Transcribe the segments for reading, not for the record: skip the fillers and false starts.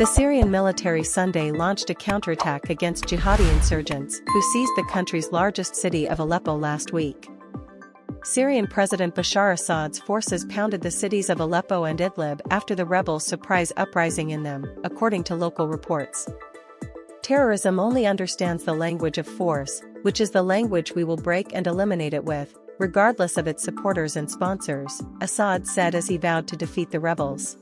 The Syrian military Sunday launched a counterattack against jihadi insurgents who seized the country's largest city of Aleppo last week. Syrian President Bashar Assad's forces pounded the cities of Aleppo and Idlib after the rebels' surprise uprising in them, according to local reports. Terrorism only understands the language of force, which is the language we will break and eliminate it with, regardless of its supporters and sponsors, Assad said as he vowed to defeat the rebels.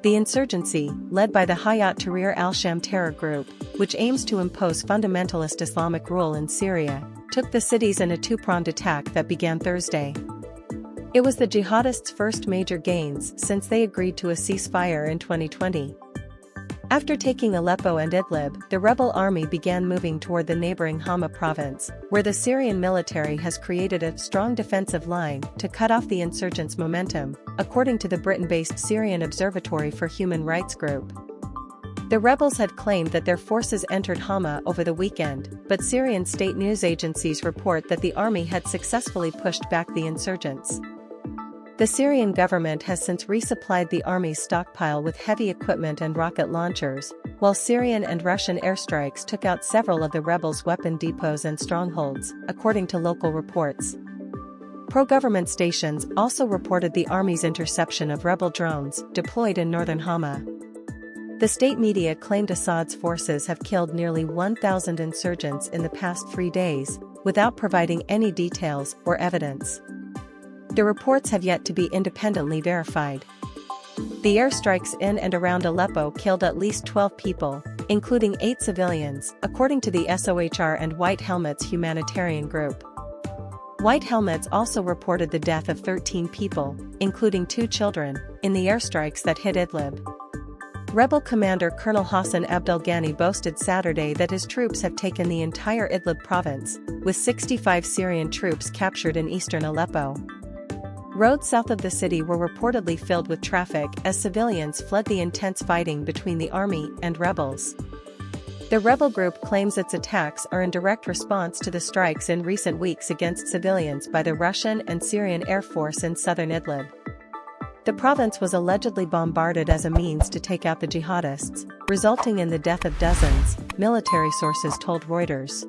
The insurgency, led by the Hayat Tahrir al-Sham terror group, which aims to impose fundamentalist Islamic rule in Syria, took the cities in a two-pronged attack that began Thursday. It was the jihadists' first major gains since they agreed to a ceasefire in 2020. After taking Aleppo and Idlib, the rebel army began moving toward the neighboring Hama province, where the Syrian military has created a strong defensive line to cut off the insurgents' momentum, according to the Britain-based Syrian Observatory for Human Rights Group. The rebels had claimed that their forces entered Hama over the weekend, but Syrian state news agencies report that the army had successfully pushed back the insurgents. The Syrian government has since resupplied the army's stockpile with heavy equipment and rocket launchers, while Syrian and Russian airstrikes took out several of the rebels' weapon depots and strongholds, according to local reports. Pro-government stations also reported the army's interception of rebel drones deployed in northern Hama. The state media claimed Assad's forces have killed nearly 1,000 insurgents in the past 3 days, without providing any details or evidence. The reports have yet to be independently verified. The airstrikes in and around Aleppo killed at least 12 people, including 8 civilians, according to the SOHR and White Helmets humanitarian group. White Helmets also reported the death of 13 people, including 2 children, in the airstrikes that hit Idlib. Rebel commander Colonel Hassan Abdelghani boasted Saturday that his troops have taken the entire Idlib province, with 65 Syrian troops captured in eastern Aleppo. Roads south of the city were reportedly filled with traffic as civilians fled the intense fighting between the army and rebels. The rebel group claims its attacks are in direct response to the strikes in recent weeks against civilians by the Russian and Syrian Air Force in southern Idlib. The province was allegedly bombarded as a means to take out the jihadists, resulting in the death of dozens, military sources told Reuters.